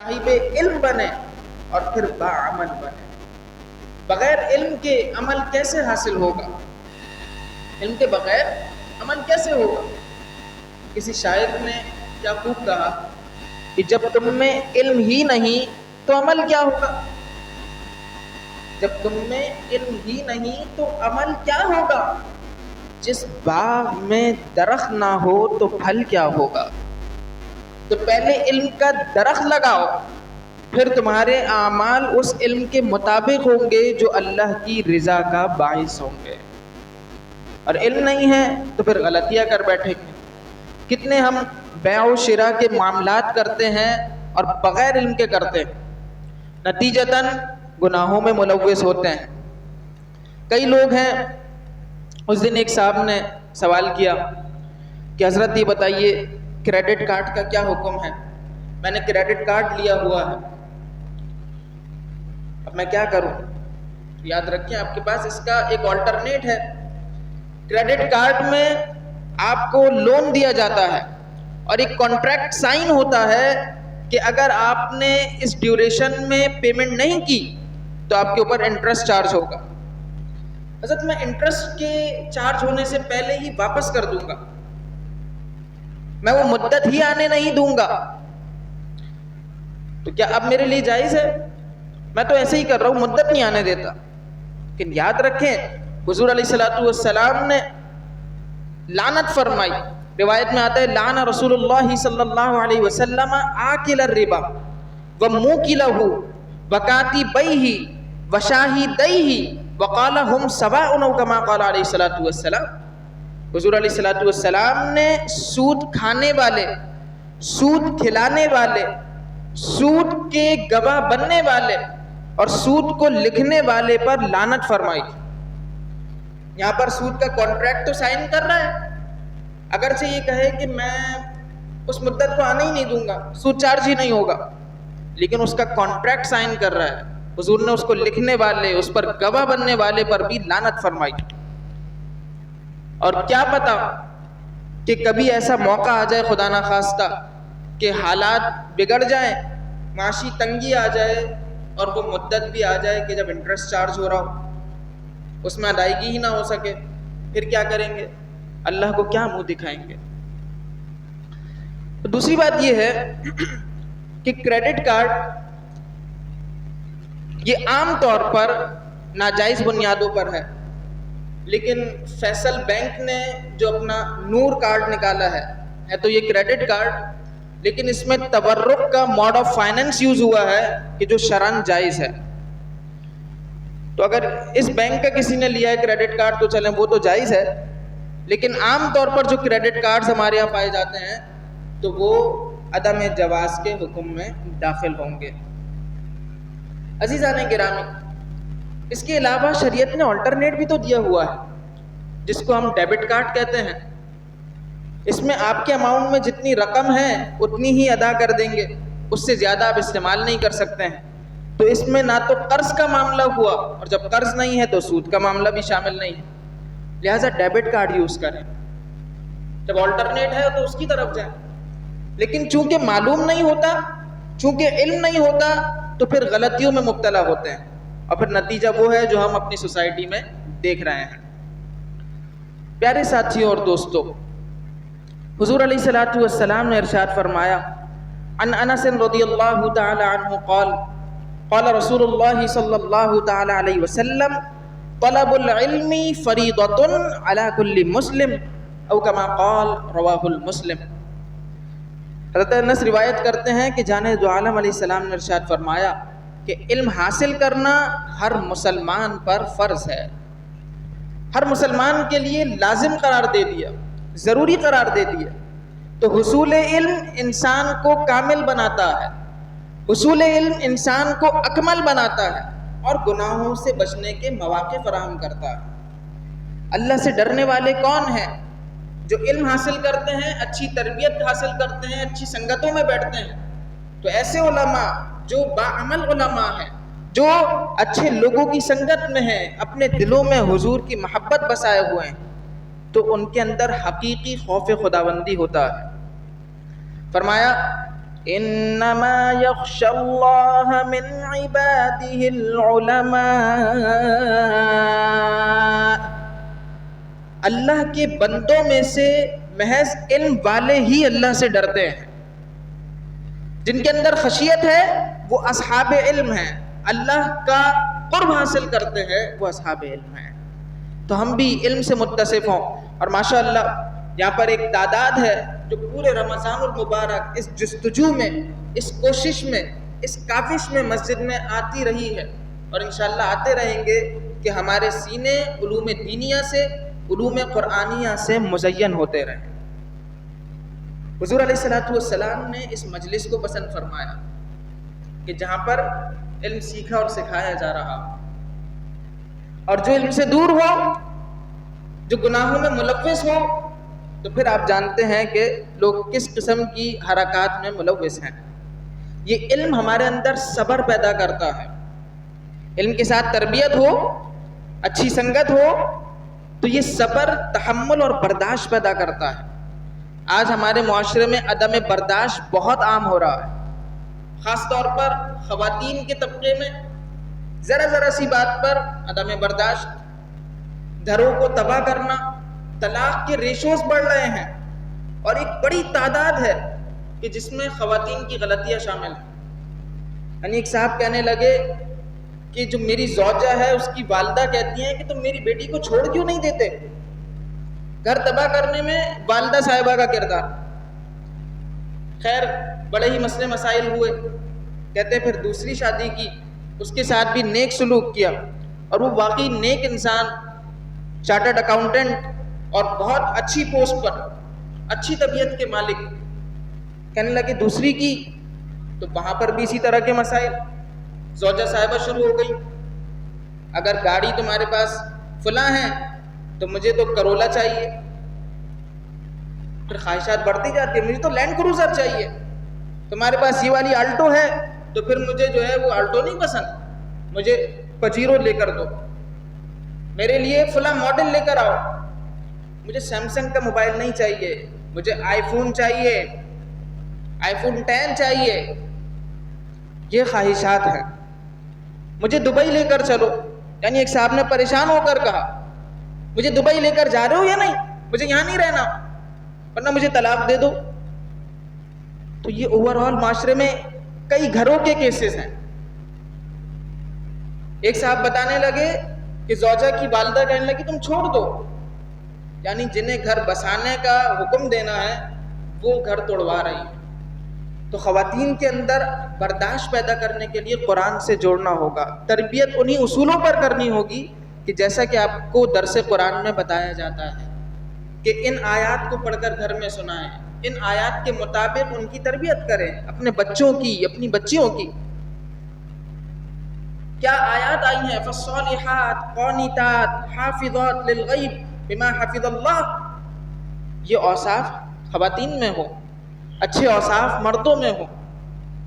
صاحب علم بنے اور پھر باعمل بنے۔ بغیر علم کے عمل کیسے حاصل ہوگا؟ علم کے بغیر عمل کیسے ہوگا؟ کسی شاعر نے کیا خوب کہا کہ جب تم میں علم ہی نہیں تو عمل کیا ہوگا؟ جب تم میں علم ہی نہیں تو عمل کیا ہوگا؟ جس باغ میں درخت نہ ہو تو پھل کیا ہوگا؟ تو پہلے علم کا درخت لگاؤ، پھر تمہارے اعمال اس علم کے مطابق ہوں گے جو اللہ کی رضا کا باعث ہوں گے۔ اور علم نہیں ہے تو پھر غلطیاں کر بیٹھیں گے۔ کتنے ہم بیع و شراء کے معاملات کرتے ہیں اور بغیر علم کے کرتے ہیں، نتیجتاً گناہوں میں ملوث ہوتے ہیں۔ کئی لوگ ہیں، اس دن ایک صاحب نے سوال کیا کہ حضرت یہ بتائیے کریڈٹ کارڈ کا کیا حکم ہے؟ میں نے کریڈٹ کارڈ لیا ہوا ہے، اب میں کیا کروں؟ یاد رکھیں آپ کے پاس اس کا ایک آلٹرنیٹ ہے۔ کریڈٹ کارڈ میں آپ کو لون دیا جاتا ہے اور ایک کانٹریکٹ سائن ہوتا ہے کہ اگر آپ نے اس ڈیوریشن میں پیمنٹ نہیں کی تو آپ کے اوپر انٹرسٹ چارج ہوگا۔ حضرت میں انٹرسٹ کے چارج ہونے سے پہلے ہی واپس کر دوں گا، میں وہ مدت ہی آنے نہیں دوں گا، تو کیا اب میرے لیے جائز ہے؟ میں تو ایسے ہی کر رہا ہوں، مدت نہیں آنے دیتا۔ لیکن یاد رکھیں حضور علیہ الصلوۃ والسلام نے لعنت فرمائی، روایت میں آتا ہے لعن رسول اللہ صلی اللہ علیہ وسلم آکل الربا وموکلہ وکاتبیہ وشاہدیہ وقال ہم سواء او کما قال علیہ الصلوۃ والسلام۔ حضور علیہ الصلوۃ والسلام نے سود کھانے والے، سود کھلانے والے، سود کے گواہ بننے والے اور سود کو لکھنے والے پر لعنت فرمائی۔ یہاں پر سود کا کانٹریکٹ تو سائن کر رہا ہے، اگرچہ یہ کہے کہ میں اس مدت کو آنے ہی نہیں دوں گا، سود چارج ہی نہیں ہوگا، لیکن اس کا کانٹریکٹ سائن کر رہا ہے۔ حضور نے اس کو لکھنے والے، اس پر گواہ بننے والے پر بھی لعنت فرمائی۔ اور کیا پتا کہ کبھی ایسا موقع آ جائے خدا نخواستہ کہ حالات بگڑ جائیں، معاشی تنگی آ جائے اور وہ مدت بھی آ جائے کہ جب انٹرسٹ چارج ہو رہا ہو، اس میں ادائیگی ہی نہ ہو سکے، پھر کیا کریں گے؟ اللہ کو کیا منہ دکھائیں گے؟ تو دوسری بات یہ ہے کہ کریڈٹ کارڈ یہ عام طور پر ناجائز بنیادوں پر ہے، لیکن فیصل بینک نے جو اپنا نور کارڈ نکالا ہے تو یہ کریڈٹ کارڈ، لیکن اس میں تبرک کا موڈ آف فائننس یوز ہوا ہے کہ جو شرعاً جائز ہے۔ تو اگر اس بینک کا کسی نے لیا ہے کریڈٹ کارڈ تو چلیں وہ تو جائز ہے، لیکن عام طور پر جو کریڈٹ کارڈز ہمارے یہاں پائے جاتے ہیں تو وہ عدم جواز کے حکم میں داخل ہوں گے۔ عزیزان گرامی، اس کے علاوہ شریعت نے آلٹرنیٹ بھی تو دیا ہوا ہے جس کو ہم ڈیبٹ کارڈ کہتے ہیں۔ اس میں آپ کے اماؤنٹ میں جتنی رقم ہے اتنی ہی ادا کر دیں گے، اس سے زیادہ آپ استعمال نہیں کر سکتے ہیں۔ تو اس میں نہ تو قرض کا معاملہ ہوا، اور جب قرض نہیں ہے تو سود کا معاملہ بھی شامل نہیں ہے، لہٰذا ڈیبٹ کارڈ یوز کریں۔ جب آلٹرنیٹ ہے تو اس کی طرف جائیں، لیکن چونکہ معلوم نہیں ہوتا، چونکہ علم نہیں ہوتا تو پھر غلطیوں میں مبتلا ہوتے ہیں، اور پھر نتیجہ وہ ہے جو ہم اپنی سوسائٹی میں دیکھ رہے ہیں۔ پیارے ساتھیوں اور دوستوں، حضور علیہ الصلوۃ والسلام نے ارشاد فرمایا، عن انس رضی اللہ تعالی عنہ قال قال رسول اللہ صلی اللہ تعالی علیہ وسلم طلب العلم فریضۃ علی کل مسلم او کما قال رواہ المسلم۔ حضرت انس روایت کرتے ہیں کہ جانے دو عالم علیہ السلام نے ارشاد فرمایا کہ علم حاصل کرنا ہر مسلمان پر فرض ہے، ہر مسلمان کے لیے لازم قرار دے دیا، ضروری قرار دے دیا۔ تو حصول علم انسان کو کامل بناتا ہے، حصول علم انسان کو اکمل بناتا ہے اور گناہوں سے بچنے کے مواقع فراہم کرتا ہے۔ اللہ سے ڈرنے والے کون ہیں؟ جو علم حاصل کرتے ہیں، اچھی تربیت حاصل کرتے ہیں، اچھی سنگتوں میں بیٹھتے ہیں۔ تو ایسے علماء جو باعمل علماء ہیں، جو اچھے لوگوں کی سنگت میں ہیں، اپنے دلوں میں حضور کی محبت بسائے ہوئے ہیں، تو ان کے اندر حقیقی خوف خداوندی ہوتا ہے۔ فرمایا انما یخشی اللہ من عباده العلماء، اللہ کے بندوں میں سے محض علم والے ہی اللہ سے ڈرتے ہیں. جن کے اندر خشیت ہے وہ اصحاب علم ہیں، اللہ کا قرب حاصل کرتے ہیں وہ اصحاب علم ہیں. تو ہم بھی علم سے متصف ہوں. اور ماشاءاللہ یہاں پر ایک تعداد ہے جو پورے رمضان المبارک اس جستجو میں، اس کوشش میں، اس کاوش میں مسجد میں آتی رہی ہے، اور انشاءاللہ آتے رہیں گے کہ ہمارے سینے علوم دینیہ سے، علوم قرآنیہ سے مزین ہوتے رہیں. حضور علیہ السلام نے اس مجلس کو پسند فرمایا کہ جہاں پر علم سیکھا اور سکھایا جا رہا ہو، اور جو علم سے دور ہو، جو گناہوں میں ملوث ہو، تو پھر آپ جانتے ہیں کہ لوگ کس قسم کی حرکات میں ملوث ہیں. یہ علم ہمارے اندر صبر پیدا کرتا ہے. علم کے ساتھ تربیت ہو، اچھی سنگت ہو، تو یہ صبر، تحمل اور برداشت پیدا کرتا ہے. آج ہمارے معاشرے میں عدم برداشت بہت عام ہو رہا ہے، خاص طور پر خواتین کے طبقے میں ذرا سی بات پر عدم برداشت، گھروں کو تباہ کرنا، طلاق کے ریشوز بڑھ رہے ہیں، اور ایک بڑی تعداد ہے کہ جس میں خواتین کی غلطیاں شامل ہیں. یعنی ایک صاحب کہنے لگے کہ جو میری زوجہ ہے اس کی والدہ کہتی ہیں کہ تم میری بیٹی کو چھوڑ کیوں نہیں دیتے. گھر تباہ کرنے میں والدہ صاحبہ کا کردار. خیر بڑے ہی مسئلے مسائل ہوئے، کہتے پھر دوسری شادی کی، اس کے ساتھ بھی نیک سلوک کیا، اور وہ واقعی نیک انسان، چارٹرڈ اکاؤنٹنٹ اور بہت اچھی پوسٹ پر، اچھی طبیعت کے مالک. کہنے لگے دوسری کی تو وہاں پر بھی اسی طرح کے مسائل. زوجہ صاحبہ شروع ہو گئی، اگر گاڑی تمہارے پاس فلاں ہے تو مجھے تو کرولا چاہیے. پھر خواہشات بڑھتی جاتی ہے، مجھے تو لینڈ کروزر چاہیے. تمہارے پاس یہ والی آلٹو ہے تو پھر مجھے جو ہے وہ آلٹو نہیں پسند، مجھے پجیرو لے کر دو. میرے لیے فلاں ماڈل لے کر آؤ، مجھے سیمسنگ کا موبائل نہیں چاہیے، مجھے آئی فون چاہیے، آئی فون 10 چاہیے. یہ خواہشات ہیں. مجھے دبئی لے کر چلو، یعنی ایک صاحب نے پریشان ہو کر کہا مجھے دبئی لے کر جا رہے ہو یا نہیں، مجھے یہاں نہیں رہنا ورنہ مجھے طلاق دے دو. تو یہ اوور آل معاشرے میں کئی گھروں کے کیسز ہیں. ایک صاحب بتانے لگے کہ زوجہ کی والدہ کہنے لگی تم چھوڑ دو، یعنی جنہیں گھر بسانے کا حکم دینا ہے وہ گھر توڑوا رہی ہیں. تو خواتین کے اندر برداشت پیدا کرنے کے لیے قرآن سے جوڑنا ہوگا. تربیت انہی اصولوں پر کرنی ہوگی کہ جیسا کہ آپ کو درس قرآن میں بتایا جاتا ہے کہ ان آیات کو پڑھ کر گھر میں سنائیں، ان آیات کے مطابق ان کی تربیت کریں، اپنے بچوں کی، اپنی بچیوں کی. کیا آیات آئی ہیں، فالصالحات قانتات حافظات للغیب بما حفظ اللہ. یہ اوصاف خواتین میں ہو، اچھے اوصاف مردوں میں ہو،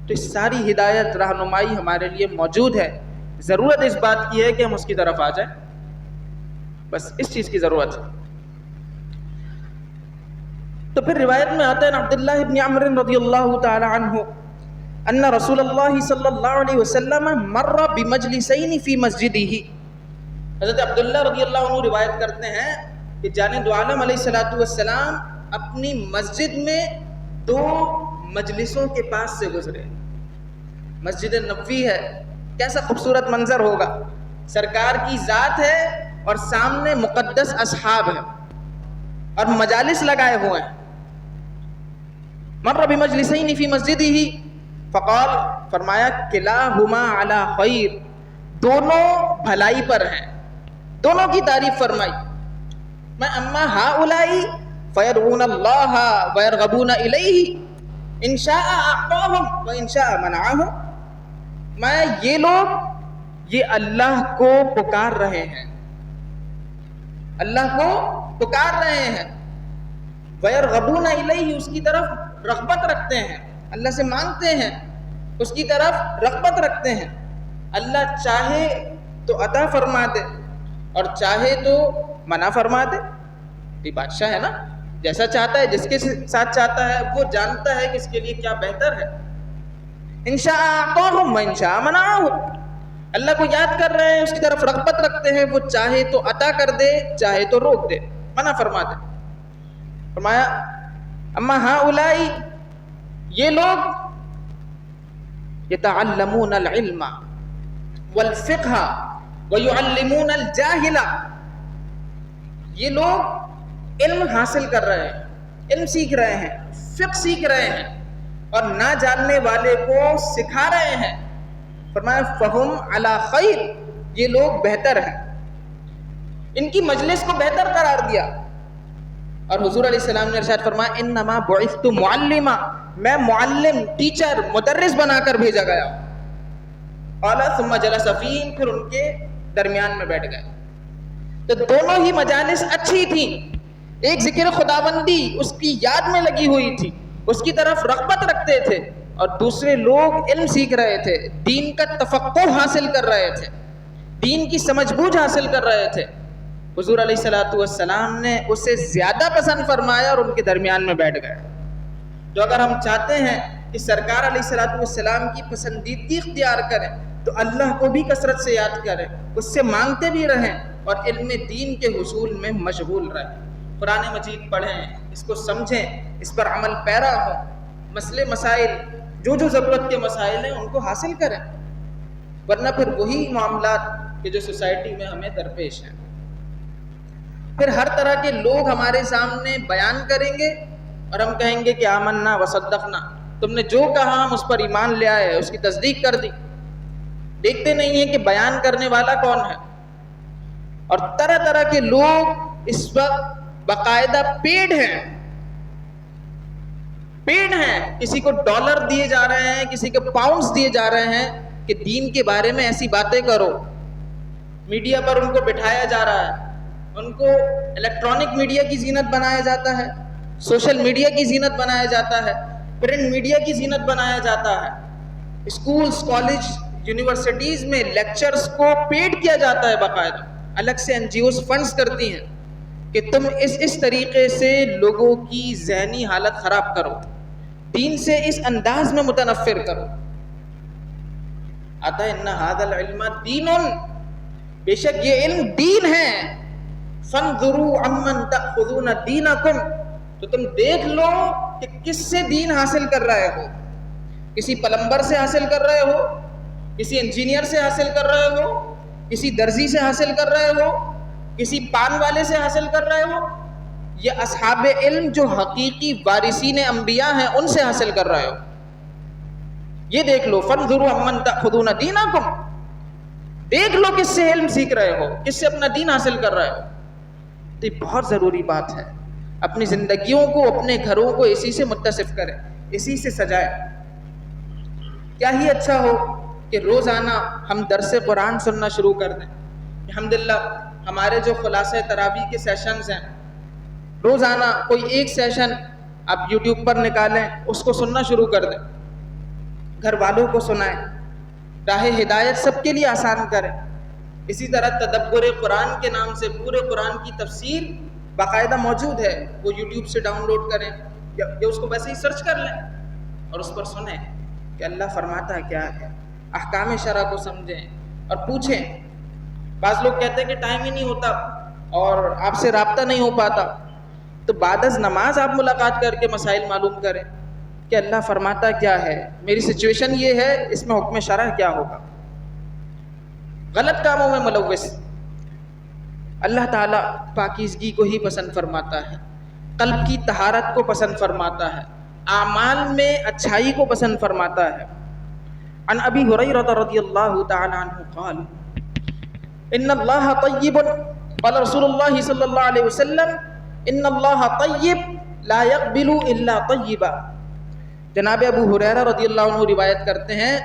تو اس ساری ہدایت رہنمائی ہمارے لیے موجود ہے. ضرورت اس بات کی ہے کہ ہم اس کی طرف آ جائیں، بس اس چیز کی ضرورت ہے. تو پھر روایت میں آتا ہے عبداللہ ابن عمرو رضی اللہ تعالی عنہ ان رسول اللہ صلی اللہ علیہ وسلم مر بمجلسین فی مسجدہ. حضرت عبداللہ رضی اللہ عنہ روایت کرتے ہیں کہ جانب دو عالم علیہ السلام اپنی مسجد میں 2 مجلسوں کے پاس سے گزرے. مسجد نبوی ہے، کیسا خوبصورت منظر ہوگا، سرکار کی ذات ہے اور سامنے مقدس اصحاب ہیں اور مجالس لگائے ہوئے ہیں. مر بمجلسین فی مسجدہ فقال، فرمایا کلاہما علی خیر، دونوں بھلائی پر ہیں، دونوں کی تعریف فرمائی. میں اما ہؤلائی فیدعون اللہ ویرغبون الیہ ان شاء اعطاہم وان شاء منعہم. میں یہ لوگ یہ اللہ کو پکار رہے ہیں، اللہ کو پکار رہے ہیں، ویرغبون الیہ اس کی طرف رغبت رکھتے ہیں، اللہ سے مانگتے ہیں، اس کی طرف رغبت رکھتے ہیں. اللہ چاہے تو عطا فرما دے اور چاہے تو منع فرما دے. یہ بادشاہ ہے نا، جیسا چاہتا ہے، جس کے ساتھ چاہتا ہے وہ جانتا ہے کہ اس کے لیے کیا بہتر ہے. ان شاء اعطاهم وان شاء منعهم. اللہ کو یاد کر رہے ہیں, اس کی طرف رغبت رکھتے ہیں, وہ چاہے تو عطا کر دے, چاہے تو روک دے, منع فرما دے. فرمایا اما هؤلاء, یہ لوگ یتعلمون العلم والفقہ ویعلمون الجاہل, یہ لوگ علم حاصل کر رہے ہیں, علم سیکھ رہے ہیں, فقہ سیکھ رہے ہیں, اور نہ جاننے والے کو سکھا رہے ہیں. فرمایا فہم علی خیر, یہ لوگ بہتر ہیں. ان کی مجلس کو بہتر قرار دیا. اور حضور علیہ السلام نے ارشاد فرمایا انما بعثت معلما, میں معلم, ٹیچر, مدرس بنا کر بھیجا گیا. قال ثم جلس فیہم, پھر ان کے درمیان میں بیٹھ گئے. تو دونوں ہی مجالس اچھی تھیں. ایک ذکر خداوندی اس کی یاد میں لگی ہوئی تھی, اس کی طرف رغبت رکھتے تھے, اور دوسرے لوگ علم سیکھ رہے تھے, دین کا تفقہ حاصل کر رہے تھے, دین کی سمجھ بوجھ حاصل کر رہے تھے. حضور علیہ الصلوۃ والسلام نے اسے زیادہ پسند فرمایا اور ان کے درمیان میں بیٹھ گئے. تو اگر ہم چاہتے ہیں کہ سرکار علیہ الصلوۃ والسلام کی پسندیدگی اختیار کریں تو اللہ کو بھی کثرت سے یاد کریں, اس سے مانگتے بھی رہیں, اور علم دین کے حصول میں مشغول رہیں. قرآن مجید پڑھیں, اس کو سمجھیں, اس پر عمل پیرا ہوں, مسئلے مسائل جو ضرورت کے مسائل ہیں ان کو حاصل کریں, ورنہ پھر وہی معاملات کہ جو سوسائٹی میں ہمیں درپیش ہیں. پھر ہر طرح کے لوگ ہمارے سامنے بیان کریں گے اور ہم کہیں گے کہ آمنا وصدقنا, تم نے جو کہا ہم اس پر ایمان لے آئے, اس کی تصدیق کر دی. دیکھتے نہیں ہیں کہ بیان کرنے والا کون ہے. اور طرح طرح کے لوگ اس وقت باقاعدہ پیڈ ہیں, کسی کو ڈالر دیے جا رہے ہیں, کسی کو پاؤنڈز دیے جا رہے ہیں کہ دین کے بارے میں ایسی باتیں کرو. میڈیا پر ان کو بٹھایا جا رہا ہے, ان کو الیکٹرانک میڈیا کی زینت بنایا جاتا ہے, سوشل میڈیا کی زینت بنایا جاتا ہے, پرنٹ میڈیا کی زینت بنایا جاتا ہے. اسکولز, کالج, یونیورسٹیز میں لیکچرز کو پیڈ کیا جاتا ہے باقاعدہ, الگ سے NGOs فنڈز کرتی ہیں کہ تم اس طریقے سے لوگوں کی ذہنی حالت خراب کرو, دین سے اس انداز میں متنفر کرو. آتا ہے ان ھذا العلم دین, بے شک یہ علم دین ہے. فانظروا عمن تأخذون دینکم, تو تم دیکھ لو کہ کس سے دین حاصل کر رہے ہو. کسی پلمبر سے حاصل کر رہے ہو, کسی انجینئر سے حاصل کر رہے ہو, کسی درزی سے حاصل کر رہے ہو, کسی پان والے سے حاصل کر رہے ہو, یہ اصحاب علم جو حقیقی وارثین انبیاء ہیں ان سے حاصل کر رہے ہو. یہ دیکھ لو, فانظروا عمن تأخذون دینکم, دیکھ لو کس سے علم سیکھ رہے ہو, کس سے اپنا دین حاصل کر رہے ہو. تو یہ بہت ضروری بات ہے. اپنی زندگیوں کو, اپنے گھروں کو اسی سے متصف کریں, اسی سے سجائیں. کیا ہی اچھا ہو کہ روزانہ ہم درس قرآن سننا شروع کر دیں. الحمدللہ ہمارے جو خلاصہ تراویح کے سیشنز ہیں, روزانہ کوئی ایک سیشن آپ یوٹیوب پر نکالیں, اس کو سننا شروع کر دیں, گھر والوں کو سنائیں, راہ ہدایت سب کے لیے آسان کریں. اسی طرح تدبر قرآن کے نام سے پورے قرآن کی تفسیر باقاعدہ موجود ہے, وہ یوٹیوب سے ڈاؤن لوڈ کریں یا اس کو ویسے ہی سرچ کر لیں اور اس پر سنیں کہ اللہ فرماتا ہے کیا ہے. احکام شرع کو سمجھیں اور پوچھیں. بعض لوگ کہتے ہیں کہ ٹائم ہی نہیں ہوتا اور آپ سے رابطہ نہیں ہو پاتا, تو بعد از نماز آپ ملاقات کر کے مسائل معلوم کریں کہ اللہ فرماتا کیا ہے, میری سچویشن یہ ہے, اس میں حکم شرع کیا ہوگا. غلط کاموں میں ملوث. اللہ تعالیٰ پاکیزگی کو ہی پسند فرماتا ہے, قلب کی طہارت کو پسند فرماتا ہے, اعمال میں اچھائی کو پسند فرماتا ہے. عن ابی ہریرہ رضی اللہ تعالی عنہ قال ان اللہ طیب, قال رسول اللہ صلی اللہ علیہ وسلم ان اللہ طیب لا يقبل الا طیبا. جناب ابو ہریرہ رضی اللہ عنہ روایت کرتے ہیں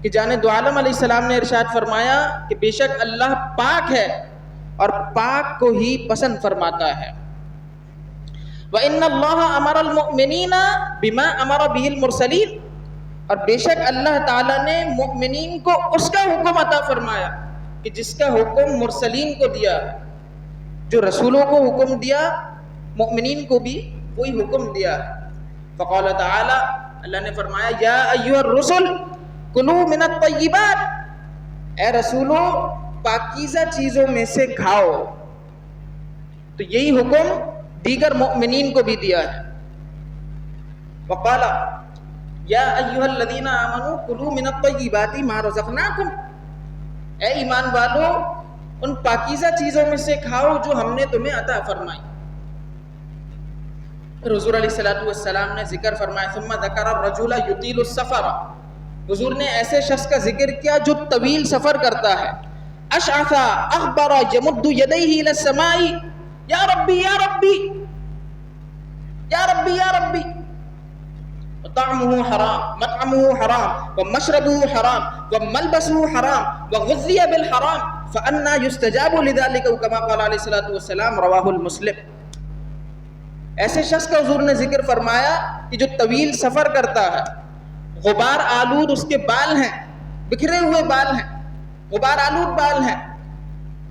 کہ جان دو عالم علیہ السلام نے ارشاد فرمایا کہ بے شک اللہ پاک ہے اور پاک کو ہی پسند فرماتا ہے. وَإِنَّ اللَّهَ أَمَرَ الْمُؤْمِنِينَ بِمَا أَمَرَ بِهِ الْمُرْسَلِينَ, اور بے شک اللہ تعالیٰ نے مؤمنین کو اس کا حکم عطا فرمایا کہ جس کا حکم مرسلین کو دیا, جو رسولوں کو حکم دیا مؤمنین کو بھی وہی حکم دیا. فقال تعالی, اللہ نے فرمایا یا ایھا الرسل کلو من الطیبات، اے رسولو پاکیزہ چیزوں میں سے کھاؤ. تو یہی حکم دیگر مؤمنین کو بھی دیا ہے. وقال یا ایھا الذین آمنوا کلوا من الطیبات ما رزقناکم، اے ایمان والو ان پاکیزہ چیزوں میں سے کھاؤ جو ہم نے تمہیں عطا فرمائی. پھر حضور علیہ الصلوۃ والسلام نے ذکر فرمایا ثم ذکر الرجل یطیل السفر، حضور نے ایسے شخص کا ذکر کیا جو طویل سفر کرتا ہے. اشعث اغبر یمد یدیہ الی السماء یا ربی یا ربی یا ربی یا ربی، طعمه حرام مطعمه حرام ومشربه حرام وملبسه حرام وغذي بالحرام فأنا يستجاب لذلك كما قال عليه الصلاة والسلام رواه المسلم. ایسے شخص کا حضور نے ذکر فرمایا کہ جو طویل سفر کرتا ہے، غبار آلود اس کے بال ہیں، بکھرے ہوئے بال ہیں، غبار آلود بال ہیں،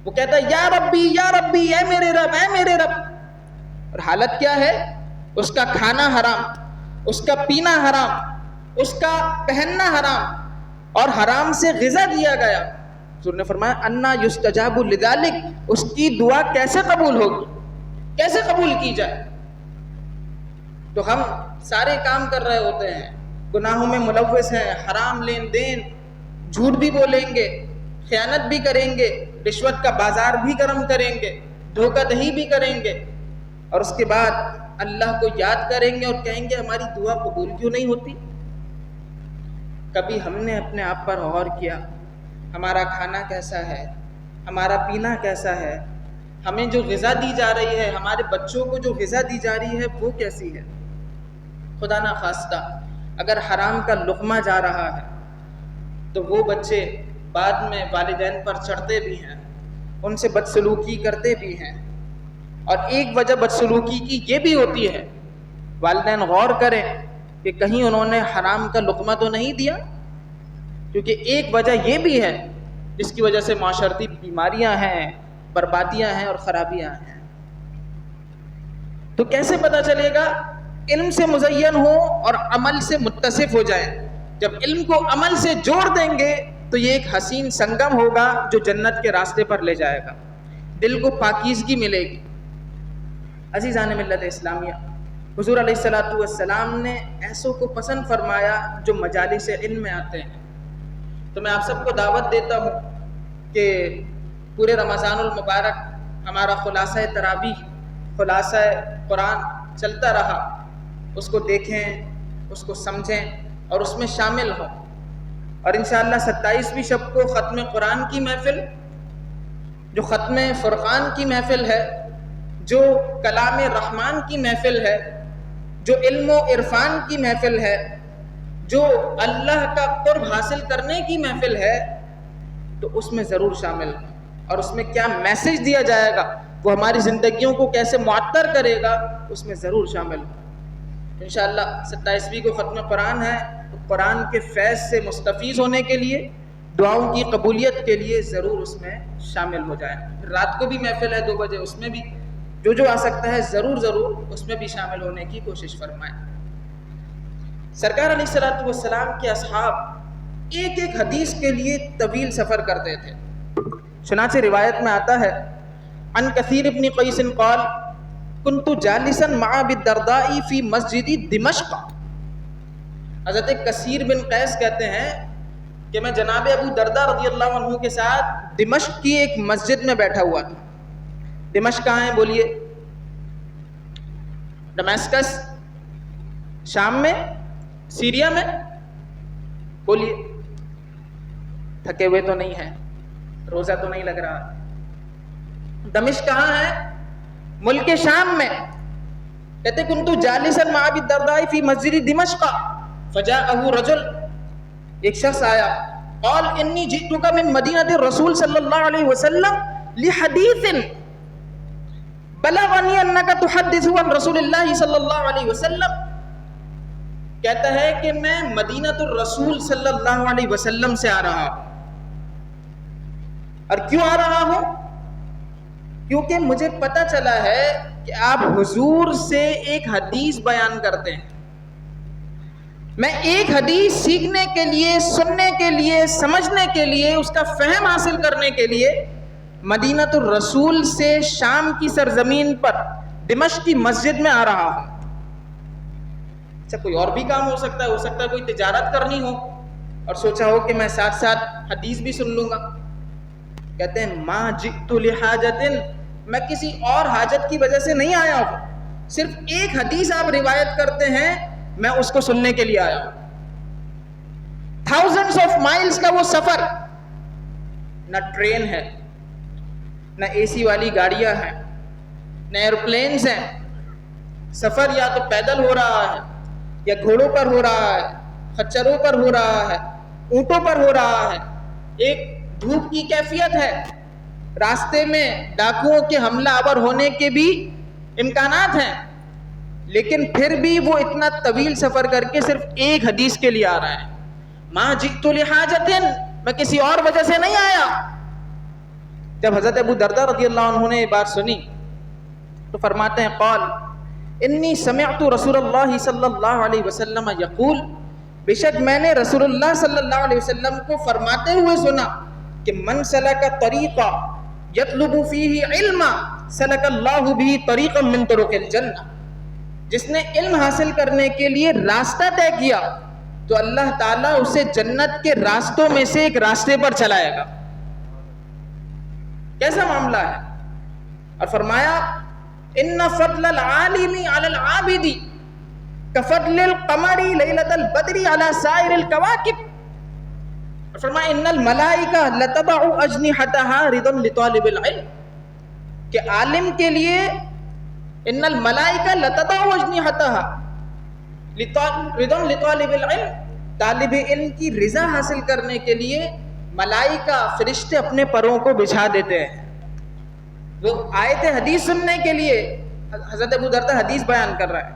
وہ کہتا ہے یا ربی اے میرے رب اے میرے رب. اور حالت کیا ہے؟ اس کا کھانا حرام، اس کا پینا حرام، اس کا پہننا حرام اور حرام سے غذا دیا گیا. حضور نے فرمایا انا یستجاب لذلک، اس کی دعا کیسے قبول ہوگی، کیسے قبول کی جائے؟ تو ہم سارے کام کر رہے ہوتے ہیں، گناہوں میں ملوث ہیں، حرام لین دین، جھوٹ بھی بولیں گے، خیانت بھی کریں گے، رشوت کا بازار بھی گرم کریں گے، دھوکہ دہی بھی کریں گے، اور اس کے بعد اللہ کو یاد کریں گے اور کہیں گے ہماری دعا قبول کیوں نہیں ہوتی؟ کبھی ہم نے اپنے آپ پر غور کیا ہمارا کھانا کیسا ہے، ہمارا پینا کیسا ہے، ہمیں جو غذا دی جا رہی ہے، ہمارے بچوں کو جو غذا دی جا رہی ہے وہ کیسی ہے؟ خدا نہ خواستہ اگر حرام کا لقمہ جا رہا ہے تو وہ بچے بعد میں والدین پر چڑھتے بھی ہیں، ان سے بدسلوکی کرتے بھی ہیں. اور ایک وجہ بدسلوکی کی یہ بھی ہوتی ہے، والدین غور کریں کہ کہیں انہوں نے حرام کا لقمہ تو نہیں دیا، کیونکہ ایک وجہ یہ بھی ہے جس کی وجہ سے معاشرتی بیماریاں ہیں، بربادیاں ہیں اور خرابیاں ہیں. تو کیسے پتہ چلے گا؟ علم سے مزین ہو اور عمل سے متصف ہو جائیں. جب علم کو عمل سے جوڑ دیں گے تو یہ ایک حسین سنگم ہوگا جو جنت کے راستے پر لے جائے گا، دل کو پاکیزگی ملے گی. عزیزان ملت اسلامیہ، حضور علیہ الصلوۃ والسلام نے ایسوں کو پسند فرمایا جو مجالس علم میں آتے ہیں. تو میں آپ سب کو دعوت دیتا ہوں کہ پورے رمضان المبارک ہمارا خلاصہ تراویح، خلاصہ قرآن چلتا رہا، اس کو دیکھیں، اس کو سمجھیں اور اس میں شامل ہوں. اور انشاءاللہ 27ویں شب کو ختم قرآن کی محفل، جو ختم فرقان کی محفل ہے، جو کلام رحمان کی محفل ہے، جو علم و عرفان کی محفل ہے، جو اللہ کا قرب حاصل کرنے کی محفل ہے، تو اس میں ضرور شامل ہوں. اور اس میں کیا میسج دیا جائے گا، وہ ہماری زندگیوں کو کیسے معطر کرے گا، اس میں ضرور شامل ہوں. انشاءاللہ 27ویں کو ختم قرآن ہے، تو قرآن کے فیض سے مستفیض ہونے کے لیے، دعاؤں کی قبولیت کے لیے ضرور اس میں شامل ہو جائیں. رات کو بھی محفل ہے 2 بجے، اس میں بھی جو آ سکتا ہے ضرور اس میں بھی شامل ہونے کی کوشش فرمائیں. سرکار علیہ الصلوۃ والسلام کے اصحاب ایک ایک حدیث کے لیے طویل سفر کرتے تھے. چنانچہ روایت میں آتا ہے عن کثیر ابن قیس قال کنت جالسا مع ابی الدرداء فی مسجد دمشق. حضرت کثیر بن قیس کہتے ہیں کہ میں جناب ابو درداء رضی اللہ عنہ کے ساتھ دمشق کی ایک مسجد میں بیٹھا ہوا تھا. دمشق کہاں ہے بولیے؟ ڈمیسکس شام میں، سیریا میں؟ بولیے. تھکے ہوئے تو نہیں ہیں، روزہ تو نہیں لگ رہا. دمشق کہاں ہے؟ ملک شام میں. کہتے کنتو جالسا مع ابی الدرداء فی مسجد دمشق فجاءہ رجل، ایک شخص آیا، قال انی جئتک من مدینۃ الرسول صلی اللہ علیہ وسلم لحدیث بلغنی انک تحدث عن رسول اللہ صلی اللہ علیہ وسلم. کہتا ہے کہ میں مدینۃ الرسول صلی اللہ علیہ وسلم سے آ رہا ہوں. اور کیوں آ رہا ہوں؟ کیونکہ مجھے پتہ چلا ہے کہ آپ حضور سے ایک حدیث بیان کرتے ہیں. میں ایک حدیث سیکھنے کے لیے، سننے کے لیے، سمجھنے کے لیے، اس کا فہم حاصل کرنے کے لیے مدینۃ الرسول سے شام کی سرزمین پر دمشق کی مسجد میں آ رہا ہوں۔ اچھا، کوئی اور بھی کام ہو سکتا ہے کوئی تجارت کرنی ہو اور سوچا ہو کہ میں ساتھ ساتھ حدیث بھی سن لوں گا۔ کہتے ہیں ما جئت لحاجت، میں کسی اور حاجت کی وجہ سے نہیں آیا ہوں، صرف ایک حدیث آپ روایت کرتے ہیں، میں اس کو سننے کے لیے آیا ہوں۔ تھاؤزنڈز آف مائلز کا وہ سفر، نہ ٹرین ہے، نہ اے سی والی گاڑیاں ہیں، نہ ایروپلینز ہیں، سفر یا تو پیدل ہو رہا ہے، یا گھوڑوں پر ہو رہا ہے، خچروں پر ہو رہا ہے، اونٹوں پر ہو رہا ہے، ایک دھوپ کی کیفیت ہے، راستے میں ڈاکوؤں کے حملہ آور ہونے کے بھی امکانات ہیں، لیکن پھر بھی وہ اتنا طویل سفر کر کے صرف ایک حدیث کے لیے آ رہا ہے۔ ما جئت لحاجت، میں کسی اور وجہ سے نہیں آیا۔ جب حضرت ابو درداء رضی اللہ عنہ نے یہ بات سنی تو فرماتے ہیں قال انی سمعت رسول اللہ صلی اللہ علیہ وسلم یقول، بے شک میں نے رسول اللہ صلی اللہ علیہ وسلم کو فرماتے ہوئے سنا کہ من سلک طریقا یطلب فیہ علما سلک اللہ بھی طریقا من طرق الجنہ، جس نے علم حاصل کرنے کے لیے راستہ طے کیا تو اللہ تعالیٰ اسے جنت کے راستوں میں سے ایک راستے پر چلائے گا۔ کیسا معاملہ ہے؟ اور فرمایا ان فضل العالم علی العابد کفضل القمر لیلۃ البدر علی سائر الکواکب، اور فرمایا ان الملائکہ لتضع اجنحتها رضا لطالب العلم، کہ عالم کے لیے ان الملائکہ لتضع اجنحتها رضا لطالب العلم، طالب علم کی رضا حاصل کرنے کے لیے ملائکہ فرشتے اپنے پروں کو بچھا دیتے ہیں۔ وہ آئے تھے حدیث سننے کے لیے، حضرت ابو درداء حدیث بیان کر رہا ہے،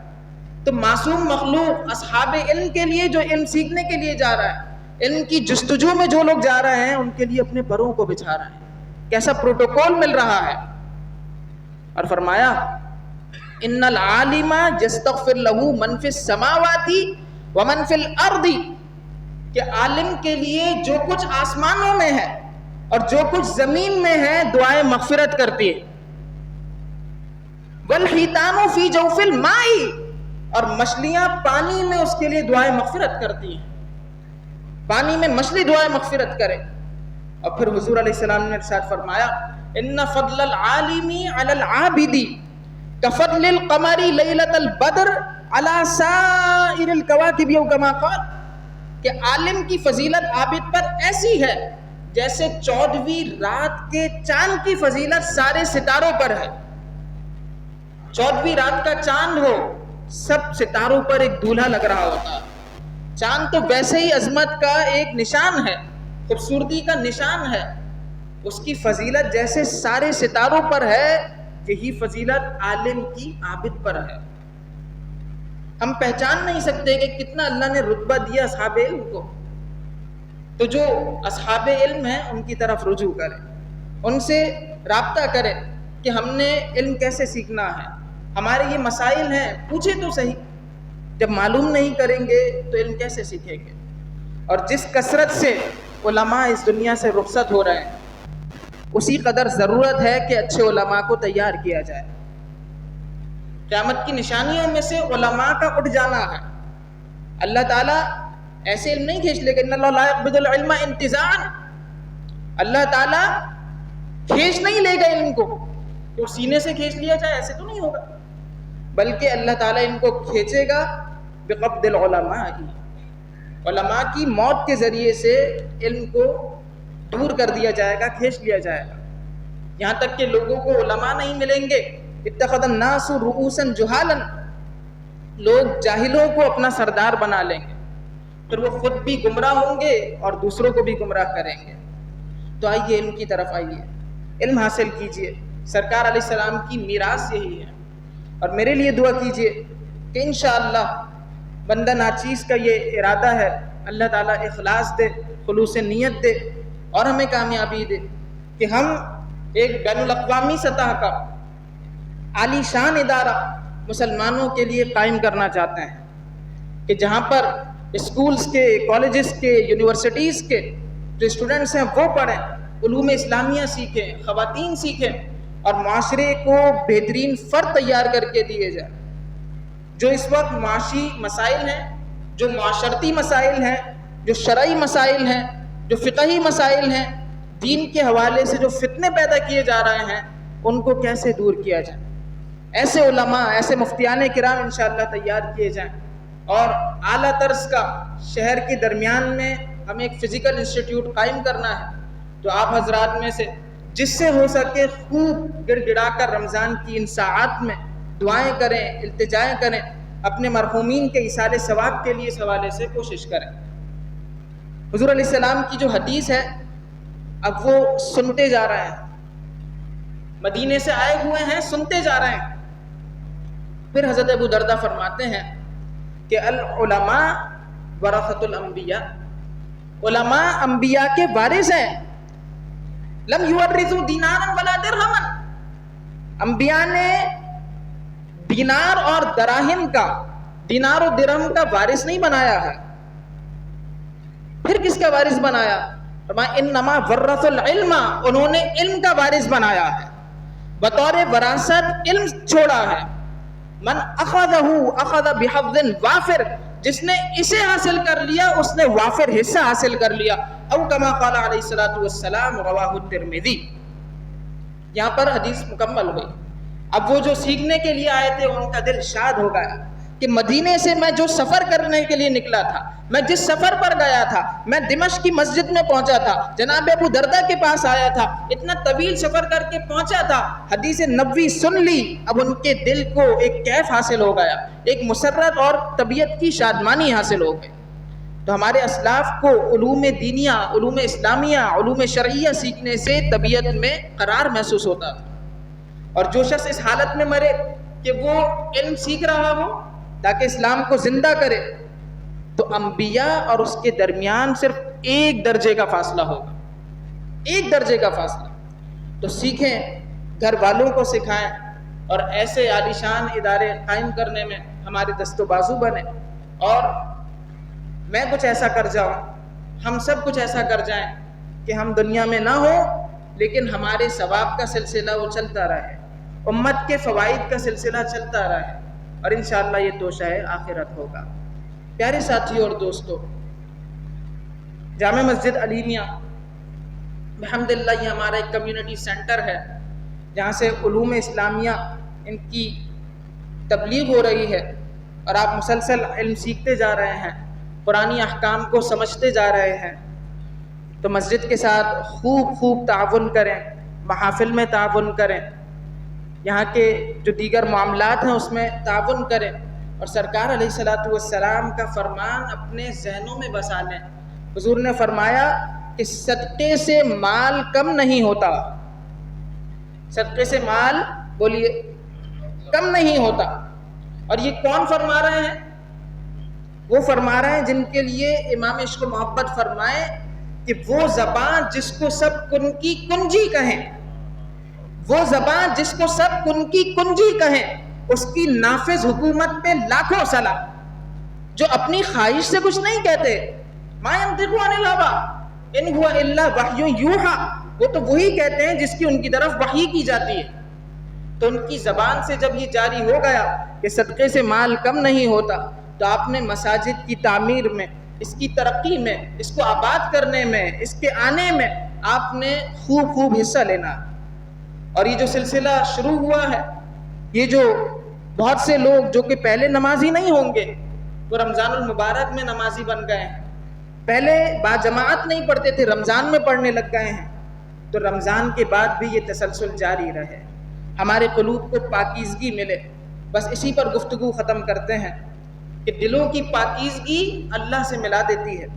تو معصوم مخلوق اصحاب علم کے لیے جو علم سیکھنے کے لیے جا رہا ہے، علم کی جستجو میں جو لوگ جا رہے ہیں، ان کے لیے اپنے پروں کو بچھا رہے ہیں۔ کیسا پروٹوکول مل رہا ہے۔ اور فرمایا ان العالم یستغفر له من فی السماوات ومن فی الارض، کہ عالم کے لیے جو کچھ آسمانوں میں ہے اور جو کچھ زمین میں ہے دعائیں مغفرت کرتی ہے۔ والحیتان فی جوف الماء، اور مچھلیاں پانی میں اس کے لیے دعائیں مغفرت کرتی ہیں، پانی میں مچھلی دعائیں مغفرت کرے۔ اور پھر حضور علیہ السلام نے ارشاد فرمایا ان فضل العالم علی العابد کفضل القمر لیلۃ البدر علی سائر الکواکب، یو کما قال، کہ عالم کی فضیلت عابد پر ایسی ہے جیسے 14ویں رات کے چاند کی فضیلت سارے ستاروں پر ہے۔ 14ویں رات کا چاند ہو، سب ستاروں پر ایک دولہا لگ رہا ہوتا ہے۔ چاند تو ویسے ہی عظمت کا ایک نشان ہے، خوبصورتی کا نشان ہے، اس کی فضیلت جیسے سارے ستاروں پر ہے، یہی فضیلت عالم کی عابد پر ہے۔ ہم پہچان نہیں سکتے کہ کتنا اللہ نے رتبہ دیا اصحاب علم کو، تو جو اصحاب علم ہیں ان کی طرف رجوع کریں، ان سے رابطہ کریں کہ ہم نے علم کیسے سیکھنا ہے، ہمارے یہ مسائل ہیں، پوچھیں تو صحیح۔ جب معلوم نہیں کریں گے تو علم کیسے سیکھیں گے؟ اور جس کثرت سے علماء اس دنیا سے رخصت ہو رہے ہیں، اسی قدر ضرورت ہے کہ اچھے علماء کو تیار کیا جائے۔ قیامت کی نشانیوں میں سے علماء کا اٹھ جانا ہے۔ اللہ تعالیٰ ایسے علم نہیں کھینچ لے گا، ان اللہ لا یقبض العلم انتزاعا، اللہ تعالیٰ کھینچ نہیں لے گا علم کو تو سینے سے کھینچ لیا جائے، ایسے تو نہیں ہوگا، بلکہ اللہ تعالیٰ ان کو کھینچے گا بقبض العلماء، علماء کی موت کے ذریعے سے علم کو دور کر دیا جائے گا، کھینچ لیا جائے گا، یہاں تک کہ لوگوں کو علماء نہیں ملیں گے۔ اتخذ الناس رؤوسا جہالا، لوگ جاہلوں کو اپنا سردار بنا لیں گے، پھر وہ خود بھی گمراہ ہوں گے اور دوسروں کو بھی گمراہ کریں گے۔ تو آئیے علم کی طرف آئیے، علم حاصل کیجئے، سرکار علیہ السلام کی میراث یہی ہے۔ اور میرے لیے دعا کیجئے کہ انشاءاللہ بندہ ناچیز کا یہ ارادہ ہے، اللہ تعالیٰ اخلاص دے، خلوص نیت دے اور ہمیں کامیابی دے کہ ہم ایک بین الاقوامی سطح کا عالی شان ادارہ مسلمانوں کے لیے قائم کرنا چاہتے ہیں، کہ جہاں پر اسکولز کے، کالجز کے، یونیورسٹیز کے جو اسٹوڈنٹس ہیں وہ پڑھیں، علوم اسلامیہ سیکھیں، خواتین سیکھیں، اور معاشرے کو بہترین فرد تیار کر کے دیے جائیں۔ جو اس وقت معاشی مسائل ہیں، جو معاشرتی مسائل ہیں، جو شرعی مسائل ہیں، جو فقہی مسائل ہیں، دین کے حوالے سے جو فتنے پیدا کیے جا رہے ہیں، ان کو کیسے دور کیا جائے، ایسے علماء، ایسے مفتیان کرام انشاءاللہ تیار کیے جائیں۔ اور اعلیٰ طرز کا شہر کے درمیان میں ہمیں ایک فزیکل انسٹیٹیوٹ قائم کرنا ہے، تو آپ حضرات میں سے جس سے ہو سکے خوب گڑ گڑا کر رمضان کی ان ساعات میں دعائیں کریں، التجائیں کریں، اپنے مرحومین کے ایصال ثواب کے لیے اس حوالے سے کوشش کریں۔ حضور علیہ السلام کی جو حدیث ہے، اب وہ سنتے جا رہے ہیں، مدینے سے آئے ہوئے ہیں، سنتے جا رہے ہیں۔ پھر حضرت ابو دردہ فرماتے ہیں کہ العلماء ورثۃ الانبیاء، علماء انبیاء کے وارث ہیں۔ لم یورثوا دینارا ولا درہما، انبیاء نے دینار اور دراہم کا، دینار و درہم کا وارث نہیں بنایا ہے۔ پھر کس کا وارث بنایا؟ فرمایا انما ورثوا العلم، انہوں نے علم کا وارث بنایا ہے، بطور وراثت علم چھوڑا ہے۔ من اخذہ اخذ بحظ وافر، جس نے اسے حاصل کر لیا اس نے وافر حصہ حاصل کر لیا، او کما قال علیہ الصلوۃ والسلام رواہ الترمذی۔ یہاں پر حدیث مکمل ہوئی۔ اب وہ جو سیکھنے کے لیے آئے تھے ان کا دل شاد ہو گیا کہ مدینے سے میں جو سفر کرنے کے لیے نکلا تھا، میں جس سفر پر گیا تھا، میں دمشق کی مسجد میں پہنچا تھا، جناب ابو دردہ کے پاس آیا تھا، اتنا طویل سفر کر کے پہنچا تھا، حدیث نبوی سن لی، اب ان کے دل کو ایک کیف حاصل ہو گیا، ایک مسرت اور طبیعت کی شادمانی حاصل ہو گئی۔ تو ہمارے اسلاف کو علوم دینیہ، علوم اسلامیہ، علوم شرعیہ سیکھنے سے طبیعت میں قرار محسوس ہوتا تھا، اور جو شخص اس حالت میں مرے کہ وہ علم سیکھ رہا ہو تاکہ اسلام کو زندہ کرے، تو انبیاء اور اس کے درمیان صرف ایک درجے کا فاصلہ ہوگا، ایک درجے کا فاصلہ۔ تو سیکھیں، گھر والوں کو سکھائیں، اور ایسے عالیشان ادارے قائم کرنے میں ہمارے دست و بازو بنے، اور میں کچھ ایسا کر جاؤں، ہم سب کچھ ایسا کر جائیں کہ ہم دنیا میں نہ ہو لیکن ہمارے ثواب کا سلسلہ وہ چلتا رہے، امت کے فوائد کا سلسلہ چلتا رہے، اور انشاءاللہ یہ توشہ آخرت ہوگا۔ پیارے ساتھیوں اور دوستو، جامع مسجد علیمیہ الحمدللہ یہ ہمارا ایک کمیونٹی سینٹر ہے، جہاں سے علوم اسلامیہ ان کی تبلیغ ہو رہی ہے، اور آپ مسلسل علم سیکھتے جا رہے ہیں، قرآنی احکام کو سمجھتے جا رہے ہیں۔ تو مسجد کے ساتھ خوب تعاون کریں، محافل میں تعاون کریں، یہاں کے جو دیگر معاملات ہیں اس میں تعاون کریں، اور سرکار علیہ الصلوۃ والسلام کا فرمان اپنے ذہنوں میں بسا لیں۔ حضور نے فرمایا کہ صدقے سے مال کم نہیں ہوتا، صدقے سے مال بولیے کم نہیں ہوتا۔ اور یہ کون فرما رہے ہیں؟ وہ فرما رہے ہیں جن کے لیے امام عشق و محبت فرمائے کہ وہ زبان جس کو سب کن کی کنجی کہیں، وہ زبان جس کو سب کن کی کنجی کہیں، اس کی نافذ حکومت پہ لاکھوں سلام۔ جو اپنی خواہش سے کچھ نہیں کہتے، ما ينطق عن الهوى ان هو الا وحی یوحی، وہ تو وہی کہتے ہیں جس کی ان کی طرف وحی کی جاتی ہے۔ تو ان کی زبان سے جب یہ جاری ہو گیا کہ صدقے سے مال کم نہیں ہوتا، تو آپ نے مساجد کی تعمیر میں، اس کی ترقی میں، اس کو آباد کرنے میں، اس کے آنے میں آپ نے خوب حصہ لینا۔ اور یہ جو سلسلہ شروع ہوا ہے، یہ جو بہت سے لوگ جو کہ پہلے نمازی نہیں ہوں گے، وہ رمضان المبارک میں نمازی بن گئے ہیں، پہلے با جماعت نہیں پڑھتے تھے، رمضان میں پڑھنے لگ گئے ہیں، تو رمضان کے بعد بھی یہ تسلسل جاری رہے، ہمارے قلوب کو پاکیزگی ملے۔ بس اسی پر گفتگو ختم کرتے ہیں کہ دلوں کی پاکیزگی اللہ سے ملا دیتی ہے۔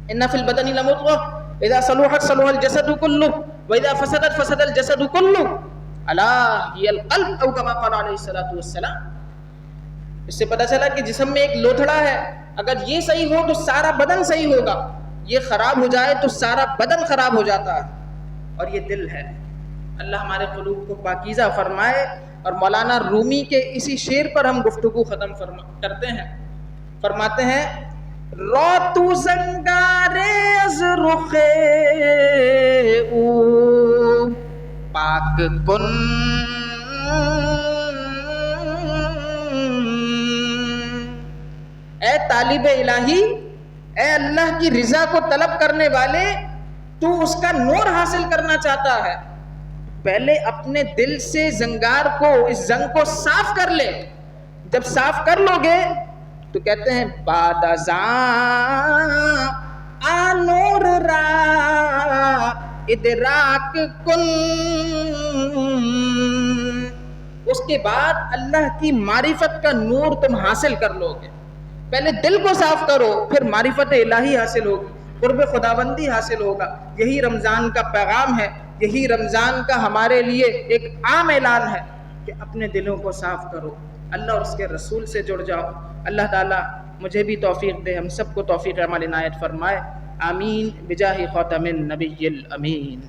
ان فی البدن لمضغہ اذا صلحت صلح الجسد کلہ واذا فسدت فسد الجسد کلہ الا ہی القلب او کما قال علیہ الصلوۃ والسلام۔ اس سے پتہ چلا کہ جسم میں ایک لوتھڑا ہے، اگر یہ صحیح ہو تو سارا بدن صحیح ہوگا، یہ خراب ہو جائے تو سارا بدن خراب ہو جاتا ہے، اور یہ دل ہے۔ اللہ ہمارے قلوب کو پاکیزہ فرمائے۔ اور مولانا رومی کے اسی شعر پر ہم گفتگو ختم کرتے ہیں فرماتے ہیں رو تو زنگارے از رخ او پاک کن، اے طالب الہی، اے اللہ کی رضا کو طلب کرنے والے، تو اس کا نور حاصل کرنا چاہتا ہے، پہلے اپنے دل سے زنگار کو، اس زنگ کو صاف کر لے. جب صاف کر لو گے تو کہتے ہیں باد ازاں آ نور را ادراک کن، اس کے بعد اللہ کی معرفت کا نور تم حاصل کر لو گے. پہلے دل کو صاف کرو، پھر معرفت الہی حاصل ہوگی، قرب خداوندی حاصل ہوگا. یہی رمضان کا پیغام ہے، یہی رمضان کا ہمارے لیے ایک عام اعلان ہے کہ اپنے دلوں کو صاف کرو، اللہ اور اس کے رسول سے جڑ جاؤ. اللہ تعالیٰ مجھے بھی توفیق دے، ہم سب کو توفیق عمل عنایت فرمائے. آمین بجاہ خاتم النبی الامین.